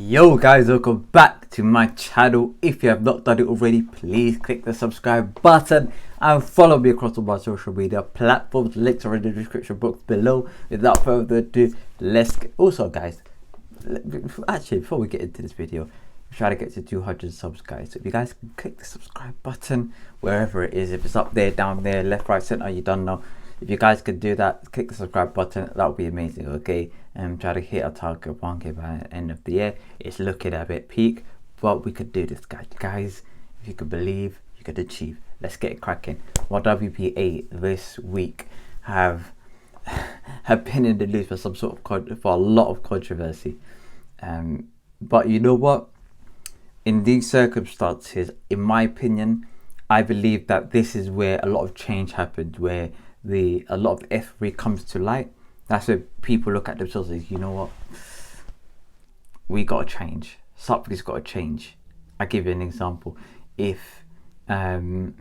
Yo guys, welcome back to my channel. If you have not done it already, please click the subscribe button and follow me across all my social media platforms. Links are in the description box below. Without further ado, let's get... Also guys, actually before we get into this video, we're trying to get to 200 subs guys, so if you guys can click the subscribe button wherever it is, if it's up there, down there, left, right, center, you don't know. If you guys could do that, click the subscribe button, that would be amazing. Okay, and try to hit a target of 1k by the end of the year. It's looking a bit peak, but we could do this guys. If you could believe, you could achieve. Let's get it cracking. Well, WBA this week have been in the news for some sort of for a lot of controversy, but you know what, in these circumstances, in my opinion, I believe that this is where a lot of change happened, where a lot of F3 comes to light. That's where people look at themselves as, you know what, we gotta change. Something's gotta change. I'll give you an example. If you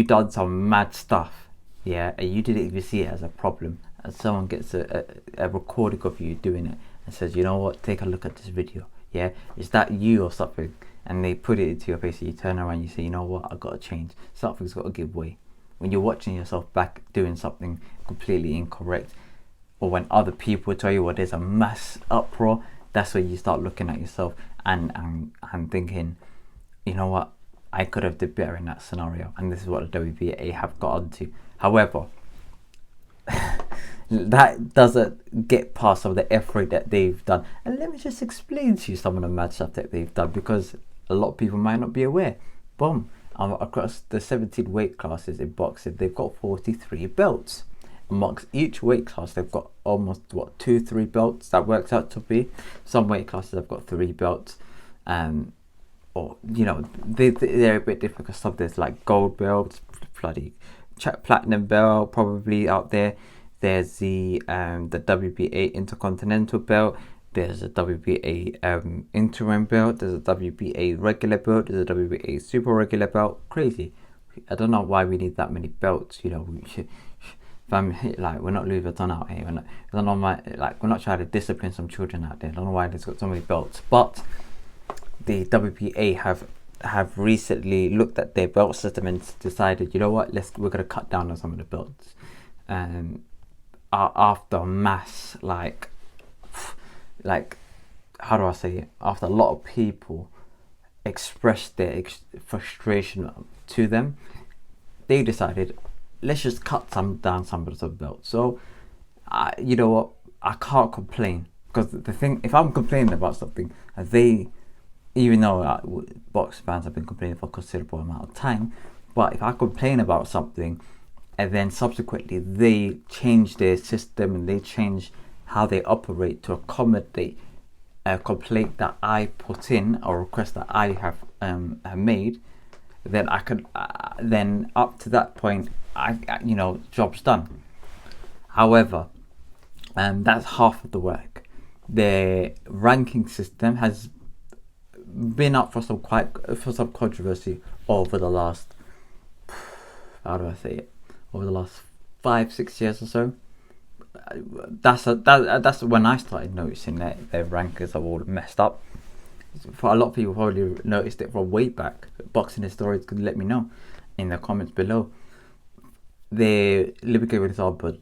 done some mad stuff, yeah, and you didn't even see it as a problem, and someone gets a recording of you doing it and says, you know what, take a look at this video, yeah, is that you or something? And they put it into your face, and you turn around and you say, you know what, I gotta change. Something's gotta give way. When you're watching yourself back doing something completely incorrect, or when other people tell you, well, there's a mass uproar, that's when you start looking at yourself and thinking, you know what, I could have did better in that scenario. And this is what the WBA have got onto. However, that doesn't get past some of the effort that they've done. And let me just explain to you some of the mad stuff that they've done, because a lot of people might not be aware. Boom. Across the 17 weight classes in boxing, they've got 43 belts. Amongst each weight class, they've got almost 2-3 belts. That works out to be. Some weight classes have got 3 belts, or you know, they're a bit different. Because some there's like gold belts, bloody platinum belt probably out there. There's the WBA Intercontinental belt. There's a WBA interim belt. There's a WBA regular belt. There's a WBA super regular belt. Crazy. I don't know why we need that many belts. You know, we should, like, we're not Louis Vuitton out here. We're not trying to discipline some children out there. I don't know why they've got so many belts. But the WBA have recently looked at their belt system and decided, you know what, we're gonna cut down on some of the belts. After mass like how do I say it? After a lot of people expressed their frustration to them, they decided, let's just cut down some of the belts. So, you know what? I can't complain, because the thing, if I'm complaining about something, even though box fans have been complaining for a considerable amount of time, but if I complain about something, and then subsequently they change their system and they change how they operate to accommodate a complaint that I put in, or request that I have made, then I could then up to that point, you know, job's done. However, that's half of the work. The ranking system has been up for some controversy over the last, how do I say it, over the last 5-6 years or so. That's when I started noticing that their rankings are all messed up. For a lot of people probably noticed it from way back. Boxing historians could let me know in the comments below. Let me give you an example.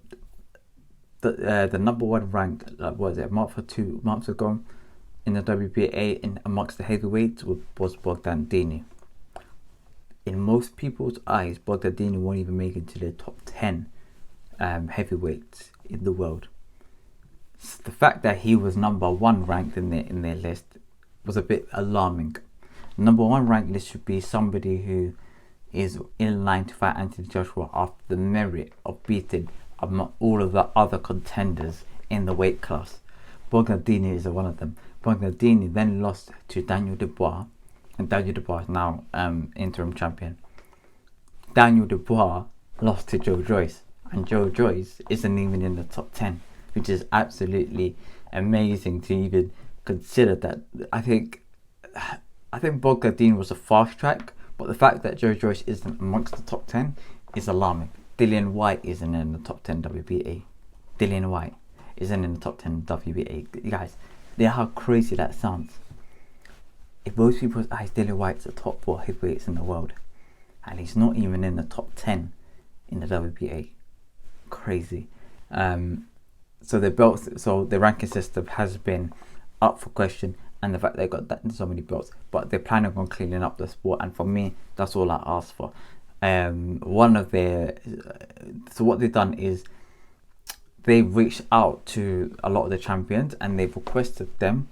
The number one rank, was it a month or 2 months ago, in the WBA amongst the heavyweights was Bogdan. In most people's eyes, Bogdan won't even make it to the top 10 heavyweights in the world. So the fact that he was number one ranked in their list was a bit alarming. Number one ranked list should be somebody who is in line to fight Anthony Joshua after the merit of beating all of the other contenders in the weight class. Bogdan is one of them. Bogdan then lost to Daniel Dubois, and Daniel Dubois is now interim champion. Daniel Dubois lost to Joe Joyce, and Joe Joyce isn't even in the top 10, which is absolutely amazing to even consider that. I think Bogdan was a fast track, but the fact that Joe Joyce isn't amongst the top 10 is alarming. Dillian Whyte isn't in the top 10 WBA. Dillian Whyte isn't in the top 10 WBA. You guys, Yeah, how crazy that sounds. In most people's eyes, Dillian Whyte's the top 4 heavyweights in the world, and he's not even in the top 10 in the WBA. Crazy. So the ranking system has been up for question, and the fact they got so many belts, but they're planning on cleaning up the sport, and for me, that's all I ask for. So what they've done is they've reached out to a lot of the champions, and they've requested them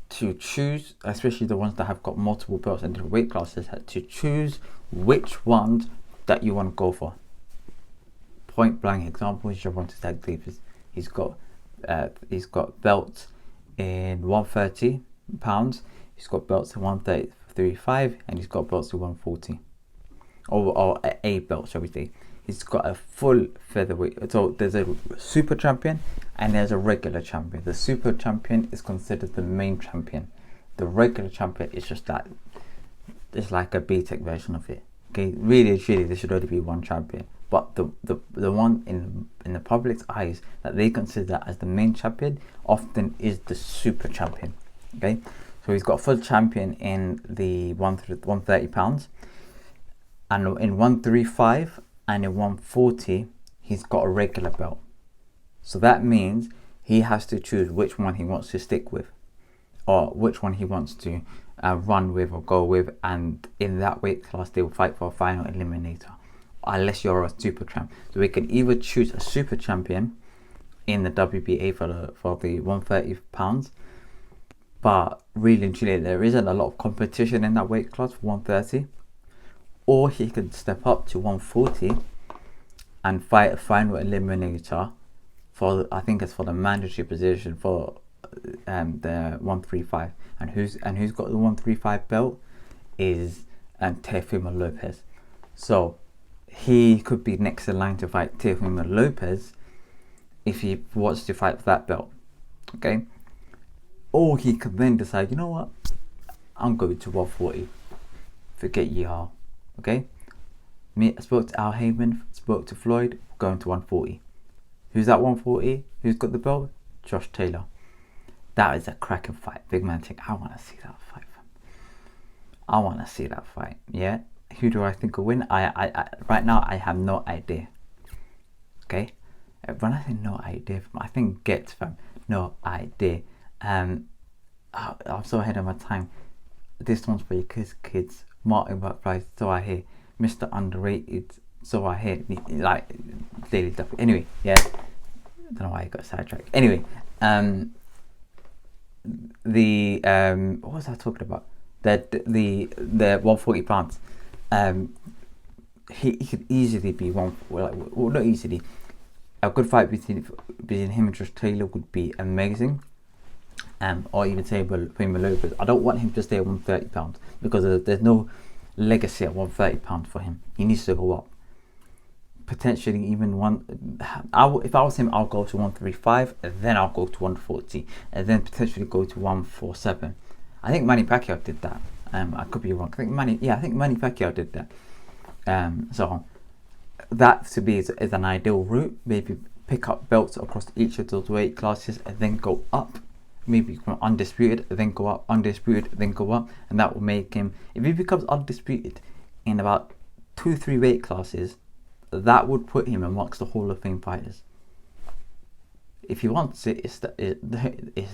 to choose, especially the ones that have got multiple belts in different weight classes, to choose which ones that you want to go for. Point blank example is Gervonta Davis. He's got belts in 130 pounds. He's got belts in 135, and he's got belts in 140, or a belt, shall we say. He's got a full featherweight. So there's a super champion and there's a regular champion. The super champion is considered the main champion. The regular champion is just that. It's like a B-Tech version of it. Okay, really, there should only be one champion. But the one in the public's eyes that they consider as the main champion often is the super champion. Okay, so he's got a full champion in the 130 pounds, and in 135 and in 140 he's got a regular belt. So that means he has to choose which one he wants to stick with, or which one he wants to run with or go with, and in that weight class they will fight for a final eliminator, unless you're a super champ. So we can either choose a super champion in the WBA for the 130 pounds, but really and truly there isn't a lot of competition in that weight class for 130, or he could step up to 140 and fight a final eliminator for, I think it's for the mandatory position for the 135, and who's got the 135 belt is Teofimo Lopez. So he could be next in line to fight Teofimo Lopez if he wants to fight for that belt. Okay, or he could then decide, you know what, I'm going to 140, forget y'all. Okay, I spoke to Al Heyman, spoke to Floyd, going to 140. Who's that 140? Who's got the belt? Josh Taylor. That is a cracking fight. Big man think, I want to see that fight. I want to see that fight. Yeah. Who do I think will win? I right now I have no idea. Okay. When I say no idea, I think get fam. No idea. I'm so ahead of my time. This one's for your kids. Martin McFly, so I hear. Mr. Underrated, so I hear. Like daily stuff. Anyway, yeah. I don't know why I got sidetracked. Anyway, what was I talking about? The 140 pounds. He could easily be not easily. A good fight between him and Josh Taylor would be amazing. Or even say Teofimo Lopez. I don't want him to stay at 130 pounds because there's no legacy at 130 pounds for him. He needs to go up. Potentially even if I was him, I'll go to 135, and then I'll go to 140, and then potentially go to 147. I think Manny Pacquiao did that. I could be wrong. I think Manny Pacquiao did that. So that to me is an ideal route. Maybe pick up belts across each of those weight classes and then go up. Maybe from undisputed, then go up, undisputed, then go up, and that will make him, if he becomes undisputed in about 2-3 weight classes, that would put him amongst the Hall of Fame fighters. If he wants it, it's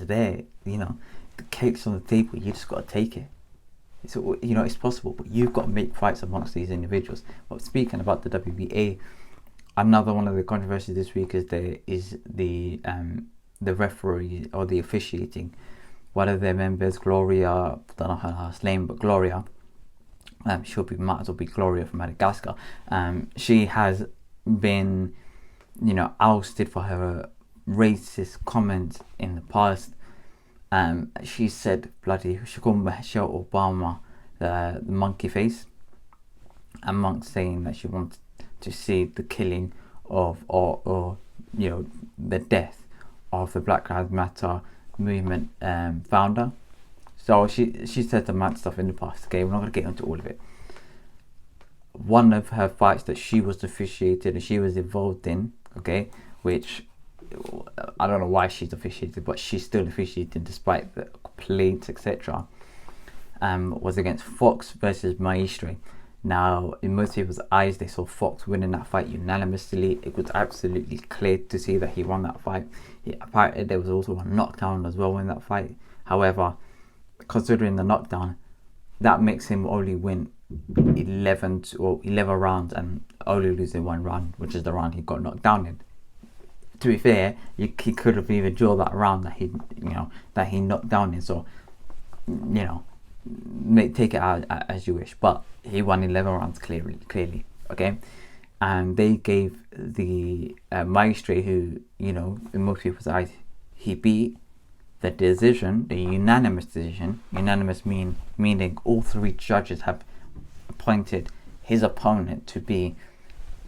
there. You know, the cake's on the table. You just got to take it. So it's possible, but you've got to make fights amongst these individuals. But speaking about the WBA, another one of the controversies this week is the referee or the officiating. One of their members, Gloria, I don't know her last name, but Gloria, might as well be Gloria from Madagascar. She has been, ousted for her racist comments in the past. She said she called Michelle Obama the monkey face, amongst saying that she wanted to see the killing of or the death of the Black Lives Matter movement founder. So she said some mad stuff in the past. Okay, we're not going to get into all of it. One of her fights that she was officiated and she was involved in, okay, which I don't know why she's officiated, but she's still officiating despite the complaints, etc. Was against Fox versus Maestre. Now, in most people's eyes, they saw Fox winning that fight unanimously. It was absolutely clear to see that he won that fight. Apparently, there was also a knockdown as well in that fight. However, considering the knockdown, that makes him only win 11 rounds and only losing one round, which is the round he got knocked down in. To be fair, he could have even drawn that round that he knocked down in. So, take it out as you wish, but he won 11 rounds clearly. Okay, and they gave the Maestre, who in most people's eyes he beat, the decision, the unanimous decision. Unanimous meaning all three judges have appointed his opponent to be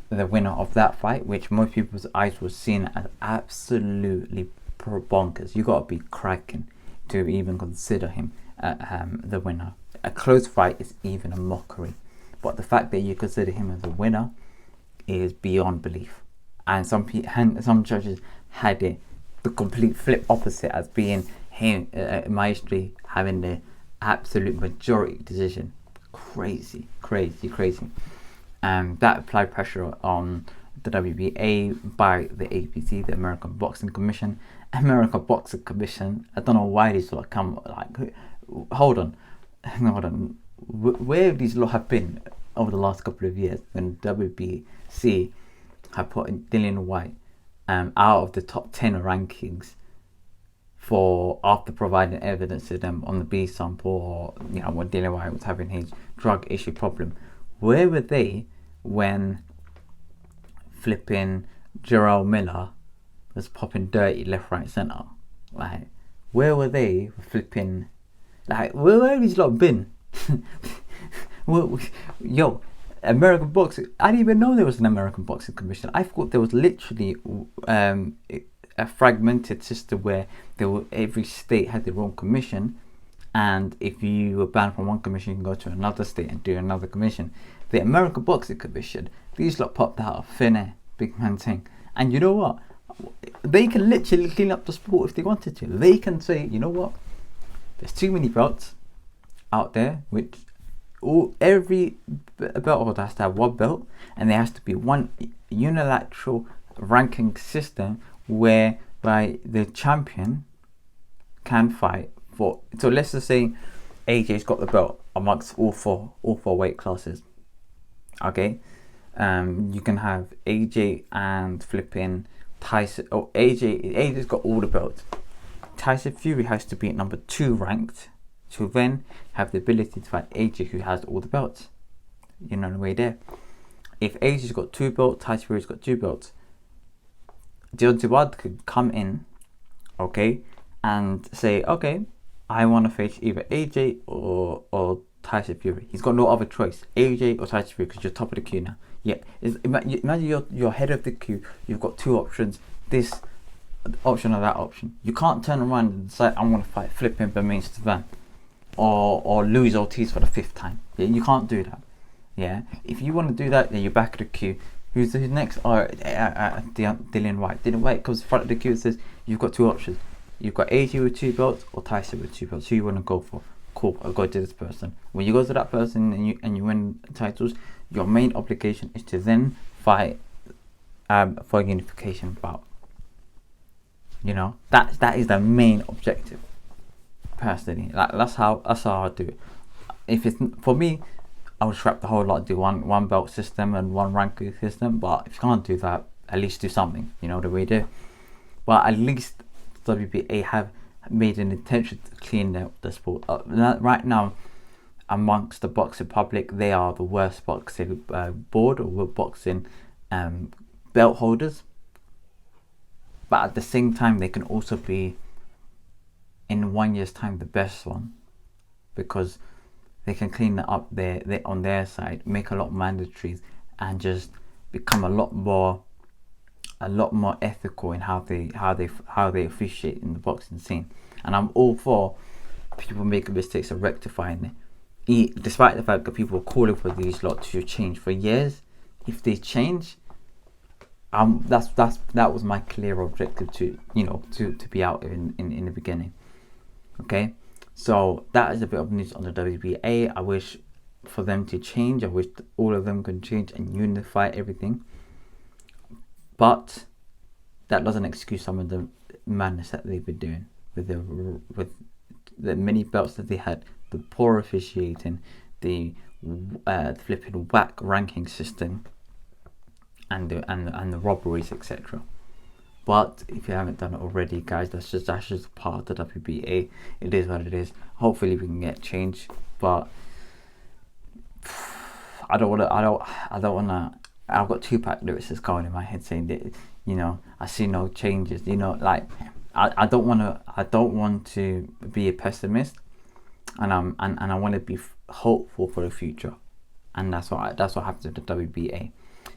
the winner of that fight, which most people's eyes was seen as absolutely bonkers. You got to be cracking to even consider him the winner. A close fight is even a mockery, but the fact that you consider him as a winner is beyond belief. And some judges had it the complete flip opposite, as being him, Maestre, having the absolute majority decision. Crazy. That applied pressure on the WBA by the APC, the American Boxing Commission. I don't know why these lot come like. Hold on. Where have these lot have been over the last couple of years when WBC have put Dillian Whyte out of the top 10 rankings after providing evidence to them on the B sample, or when Dillian Whyte was having his drug issue problem? Where were they when flipping Jarrell Miller was popping dirty left, right, centre? Like, where were they flipping? Like, where have these lot been? Yo, American Boxing. I didn't even know there was an American Boxing Commission. I thought there was literally a fragmented system where every state had their own commission, and if you were banned from one commission, you can go to another state and do another commission. The American Boxing Commission, these lot popped out of thin air, big man thing. And you know what? They can literally clean up the sport if they wanted to. They can say, you know what? There's too many belts out there, which every belt holder has to have one belt, and there has to be one unilateral ranking system whereby the champion can fight for. So let's just say AJ's got the belt amongst all four weight classes. Okay, you can have AJ and flipping Tyson. Oh, AJ's got all the belts. Tyson Fury has to be at number 2 ranked to then have the ability to fight AJ, who has all the belts. You know the way there. If AJ's got 2 belts, Tyson Fury's got 2 belts, Deontay Wilder could come in, okay, and say, okay, I want to face either AJ or Tyson Fury. He's got no other choice, AJ or Tyson Fury, because you're top of the queue now. Yeah, imagine you're head of the queue. You've got 2 options. This option or that option. You can't turn around and decide I'm going to fight flipping Bermane Stiverne or Luis Ortiz for the 5th time. Yeah, you can't do that. Yeah, if you want to do that, then you're back of the queue. Who's next? Dillian Whyte. Dillian Whyte comes front of the queue and says, you've got 2 options. You've got AJ with 2 belts or Tyson with 2 belts. Who you want to go for? Cool, I'll go to this person. When you go to that person and you win titles, your main obligation is to then fight for a unification bout. That is the main objective. Personally, that's how I do it. If it's for me, I would scrap the whole lot, do one belt system and one ranking system. But if you can't do that, at least do something. The way we do. But at least WBA have made an intention to clean the sport up. Right now, amongst the boxing public, they are the worst boxing board or boxing belt holders. But at the same time, they can also be, in 1 year's time, the best one, because they can clean it up on their side, make a lot of mandatories, and just become a lot more ethical in how they officiate in the boxing scene. And I'm all for people making mistakes and rectifying it, despite the fact that people are calling for these lot to change for years. If they change, that was my clear objective to, to be out in the beginning. Okay, so that is a bit of news on the WBA. I wish for them to change. I wish all of them can change and unify everything, but that doesn't excuse some of the madness that they've been doing with the many belts that they had, the poor officiating, the flipping whack ranking system, and the robberies, etc. But if you haven't done it already, guys, that's just part of the WBA. It is what it is. Hopefully we can get change, but I don't wanna. I've got Tupac lyrics that's going in my head saying that, I see no changes. Like I don't want to be a pessimist, and I want to be hopeful for the future, and that's what happens with the WBA.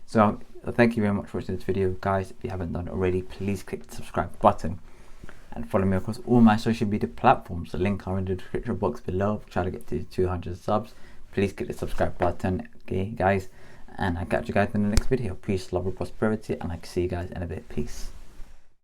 So thank you very much for watching this video, guys. If you haven't done it already, please click the subscribe button and follow me across all my social media platforms. The link are in the description box below. Try to get to 200 subs. Please click the subscribe button, okay, guys, and I'll catch you guys in the next video. Peace, love, and prosperity, and I can see you guys in a bit. Peace.